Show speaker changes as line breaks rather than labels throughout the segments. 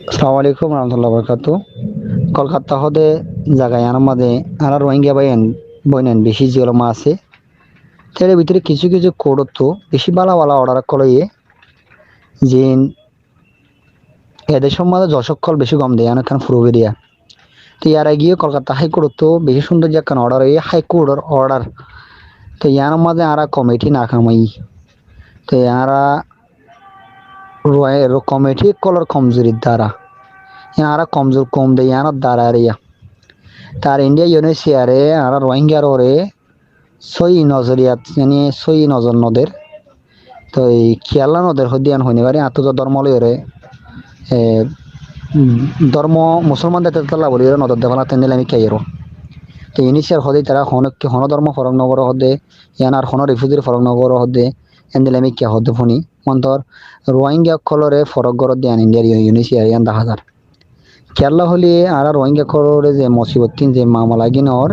আসসালামু আলাইকুম রহমতুল্লাহ বরকাতু। কলকাতা হদে জায়গায় আনার মাঝে আর রোহিঙ্গা বাইন বইনেন বেশি জিওলমা আছে। এর ভিতরে কিছু কিছু কোড বেশি বালা বালা অর্ডার কলইয়ে যে এদের সম্বন্ধে যশকল বেশি কম দেয় অনেকখান ফুরুবেরিয়া। তো ইয়ারা গিয়ে কলকাতা হাইকোর্ট তো বেশি সুন্দর যে একখান অর্ডার এই হাইকোর্টের অর্ডার। তো ইয়ার মাঝে আরা কমিটি না কামাই। তো ইয়ারা কমিটি কলর কমজোরির দ্বারা ইয়ারা কমজোর কম দেয় ইয়ানোর দ্বারা আর ইয়া তার ইন্ডিয়া ইউনিসিয়ারে আর রোহিঙ্গার ওরে সই নজরিয়াত মানে সই নজর নদের তো এই খেয়াল্লা নদের হদিয়ান হইনি পারে আত্মজ ধর্ম লইরে ধর্ম মুসলমান দেখতে তাল্লা বলি নদর দেফালা তেন আমি খাইয়েরো তো ইনিশিয়ার হদে তারা হন ধর্ম ফরক নগর হদে ইয়ান আর হন রিফিউজির ফরক নগর হদে এন্দিল আমি কে হদে ফোনি মন্তর রোহিঙ্গা কলরে ফরক গরত দিয়ান ইন্ডিয়ার ইউনিসিয়ার ইয়ান 10,000 কেরলা হলে আর রোহিঙ্গা কলরে যে মসিবতিন যে মামলা গিনর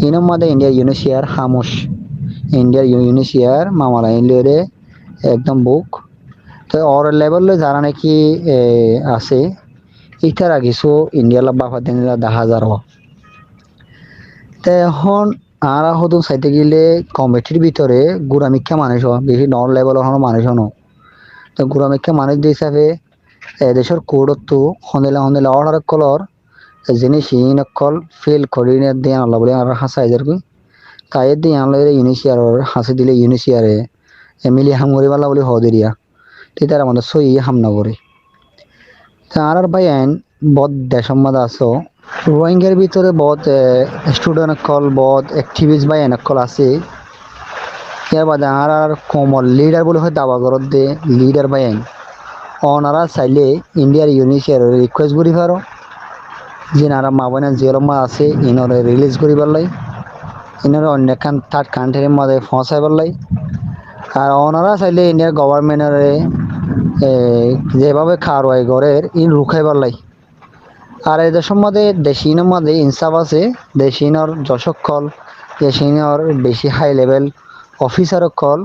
ইনম মাদে ইন্ডিয়ার ইউনিসিয়ার হামুশ ইন্ডিয়ার ইউনিসিয়ার মামলা ইন্ডিয়ারে একদম বুক তো ওর লেভেলে যারা নাকি আছে ইতারা কিছু ইন্ডিয়া বাফা দিন 10,000 তো এখন আর হতো চাইতে গেলে কমিটির ভিতরে গুড়ামিক্ষা মানুষ বেশি নর লেভেলের মানুষ হনো তো গুড়ামিক্ষা মানুষ হিসাবে দেশের কোডতো হন্দেলা হন্দেলা অর্ডার কলর জিনিস ইনকল ফেল করি দিয়ে আনলা বলে আর হাসা এদের কই তাই দিয়ে আনলে ইউনিসিয়ার হাসি দিলে ইউনিসিয়ারে মিলি হামগরি বালা বলে হদিরিয়া তুই তার আমাদের সই হামনা করে তা আর ভাই আইন বদ দেশম্মাদ আছো রোহিঙ্গার ভিতরে বহুত স্টুডেন্ট কল বহুত অ্যাক্টিভিস্ট ভাই এনে কল আছে ইয়ার বাদে আর কমল লিডার বলে হয় দাবা ঘরত দে লিডার ভাই আইন ওনারা চাইলে ইন্ডিয়ার ইউনিসিয়ার রিকোয়েস্ট করি পারো যে নারা মা বোনা জিওলমা আছে ইনরে রিলিজ করি পারলাই ইনরে অন্য খান থার্ড কান্ট্রির মধ্যে পৌঁছাই পারলাই আর ওনারা চাইলে ইন্ডিয়ার গভর্নমেন্টের যেভাবে খাওয়াই ঘরের ইন রুখাই পারলাই আর এদের সম্বন্ধে দেশিনের মধ্যে ইনসাফ আছে দেশিনর যশকল দেশিনর বেশি হাই লেভেল অফিসার কল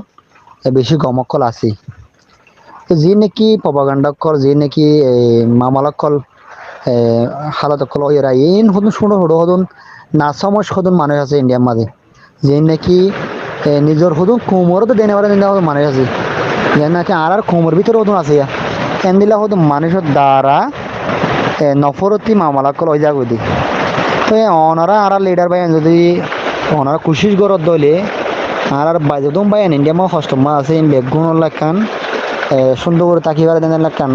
বেশি গমকল আছে যি নাকি প্রপাগান্ডাকল যি নাকি মামলাকল হালাতকল এরা ইন হদুন শুনো হদো হদুন না সমস হদুন মানুষ আছে ইন্ডিয়ার মাঝে যে নাকি নিজের হদুন কোমরও দেনে পারে মানুষ আছে যে নাকি আর কোমর ভিতরে হদুন আছে এন্দিলা হদুন মানুষের দ্বারা নফরতি মামলাকল ওই যাগ দি তো ওনারা আর লিডার ভাই যদি ওনারা কোশিশ করত দলে আর বাজেদম ভাই ইন্ডিয়া মা হস্তমা আছে বেগুন লাখান সুন্দর করে তাকিয়ে দেন লাখান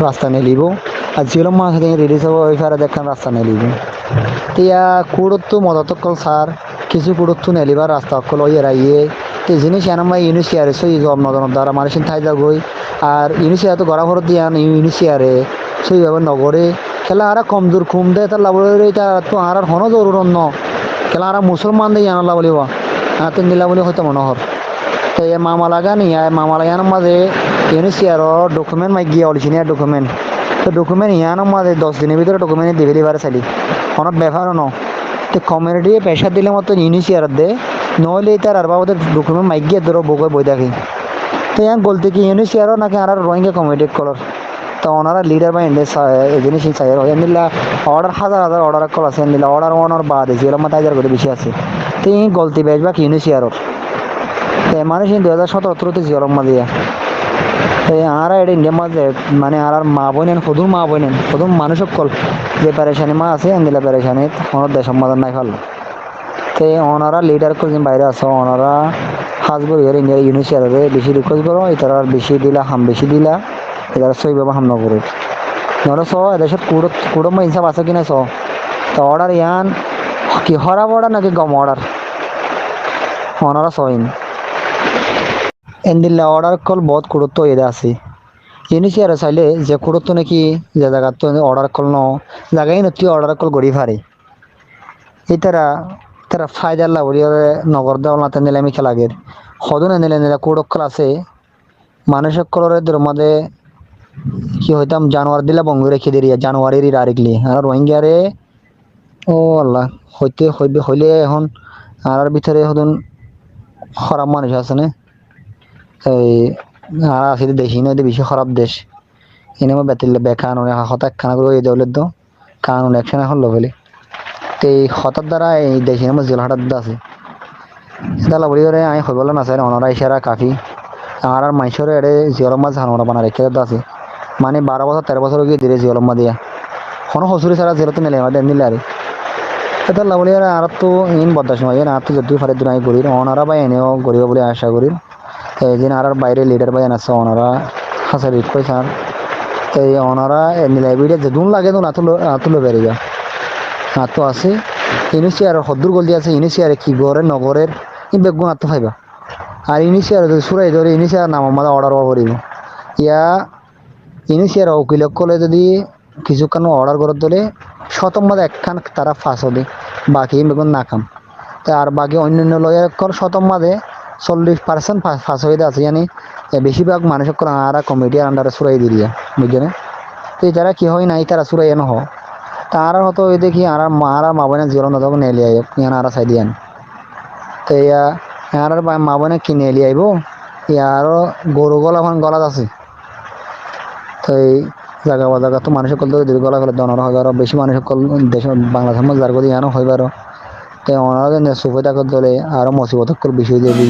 রাস্তা নিয়ে লিব আর জিরো মাস রিলিজ হবো ওই ফারে দেখান রাস্তা নিয়ে লিব তিয়া কুড়তো মদত কল সার কিছু কুড়তো নেলিবার রাস্তা অকল ওই এরাইয়ে তো জিনিস এনামাই ইউনিসিয়ারে সই জব নজনের দ্বারা মানুষের ঠাই যাগই আর ইউনিসিয়ার তো গড়া ভরত দিয়ে ইউনিসিয়ারে সেইভাবে নগরে খেলা আর কমজোর খুম দেয় তার লাভরে এটা তো আর হন জরুর ন খেলা আর মুসলমান দিয়ে আনলা বলিব তিন দিলা বলি হয়তো মনোহর তো এ মামলা গানি মামলা ইয়ানোর মাঝে ইউনিসিয়ারর ডকুমেন্ট মাই গিয়ে অরিজিনাল ডকুমেন্ট তো ডকুমেন্ট ইয়ানোর মাঝে 10 দিনের ভিতরে ডকুমেন্ট দিয়ে ডেলিভারি চালি অনেক ব্যাপারও ন তো কমিউনিটি প্রেশার দিলে মতো ইউনিসিয়ার দে নহলে তার আর বাবদের ডকুমেন্ট মাই গিয়ে ধরো বই বই দেখি তো ইয়ান বলতে কি ইউনিসিয়ারও নাকি আর রোহিঙ্গা কমিউনিটি কলর তো ওনারা লিডার বা জিনিস চাই এমনিলা অর্ডার হাজার হাজার অর্ডার কল আছে এমনিলা অর্ডার ওনার বাদ যেগুলো মাথায় হাজার করে বেশি আছে তো এই গলতি বেশবাক ইউনিসিয়ারর মানুষ 2017 জিওলম্মা দিয়া আর এটা ইন্ডিয়ার মাঝে মানে আর মা বোনেন সদুর মা বোনেন সদুর মানুষ কল যে প্যারেশানি মা আছে এমনিলা প্যারেশানি ওনার দেশ সমাধান নাই ফেললো তো ওনারা লিডার করছেন বাইরে আছে ওনারা হাজবর ইন্ডিয়ার ইউনিসিয়ারে বেশি রিকোয়েস্ট করো এটার বেশি দিলা হাম বেশি দিলা এটার সইভাবে হাম নকরে নহলে চ এদেশের কুড়ম ইনসাফ আছে কিনা চ তো অর্ডার ইয়ান কি হরাব অর্ডার নাকি গম অর্ডার ওনারা সইন এন্দিল্লা অর্ডার কল বহুত গুরুত্ব এদের আছে ইউনিসিয়ারে চাইলে যে গুরুত্ব নাকি যে জায়গাত অর্ডার কল ন জায়গায় নতি অর্ডার কল গড়ি ফারে এই তারা ফায়দার লাভরি নগর দেওয়া না নিলে আমি খেলাগের সদন নিলে নিলে কুড়কল আছে মানুষের কলরের মধ্যে কি হইতাম জানুয়ারি দিলা বঙ্গ রেখে দিয়ে জানুয়ারির আরেকলি আর রোহিঙ্গারে ও আল্লাহ হইতে হইবে হইলে এখন আর ভিতরে হদুন খারাপ মানুষ আছে না এই আর আছে দেশি নয় বেশি খারাপ দেশ এনে আমার বেতিলে বেকানুনে হঠাৎ খানা করে এই দৌলত দো কানুন একশন এখন লোভেলে তো এই হঠাৎ দ্বারা এই দেশি আমার জেল হঠাৎ আছে সেটা বলি করে আমি হইবল না স্যার অনরা ইশারা কাফি আর আর মাইসরে এড়ে জিয়লম মাছ হানোরা বানা রেখে আছে মানে 12 বছর 13 বছর গিয়ে ধীরে জিয়লম মা দিয়া কোনো হসুরি ছাড়া জেলতে নিলে আমাদের নিলে আর এটা বলি আর তো ইন বদাস নয় আর তো যদি ফারে দিন আমি করি অনারা বা এনেও করিব বলে আশা করি এই দিন আর বাইরে লিডার বাই আছে অনারা হাসার রিকোয়েস্ট স্যার এই অনারা নিলে ভিডিও যে দুন লাগে দুন আতুলো বেরিয়ে আতো আছে ইনিশিয়ার হদ্দুর গল দিয়ে আছে ইনিশিয়ারে কি গড়ের নগরের ই বেগুন আতো ফাইবা আর ইনিশিয়ার যদি সুরাই ধরে ইনিশিয়ার নাম আমাদের অর্ডার করিব ইয়া ইনিশিয়ার উকিল কলে যদি কিছুক্ষণ অর্ডার করে তোলে শতম মাদে একখান তারা ফাঁস হবে বাকি বেগুন না কাম তা আর বাকি অন্যান্য লয়ার শতম মাদে 40% ফাঁস হয়ে আছে জানি বেশিরভাগ মানুষ আর কমিটির আন্ডারে সুরাই দিয়ে বুঝছে না তো তারা কি হয় নাই তারা সুরাই ন হয় তারা হতো ওই দেখি আর মা বোনে জীবন তখন নেলি আইব ইয়ান আর চাই দিয়ান তো ইয়া আর মা বোনে কিনে এলি আইব ইয়ারও গরু গলা এখন গলাত আছে তো এই জায়গা বা জায়গা তো মানুষ সকল দীর্ঘ গলা গেলে দনর হয় আর বেশি মানুষ সকল দেশ বাংলাদেশের মধ্যে যার গতি ইয়ানো হইবার তো ওনারা সুফে তাকে দলে আরো মুসিবত বিষয় দেবী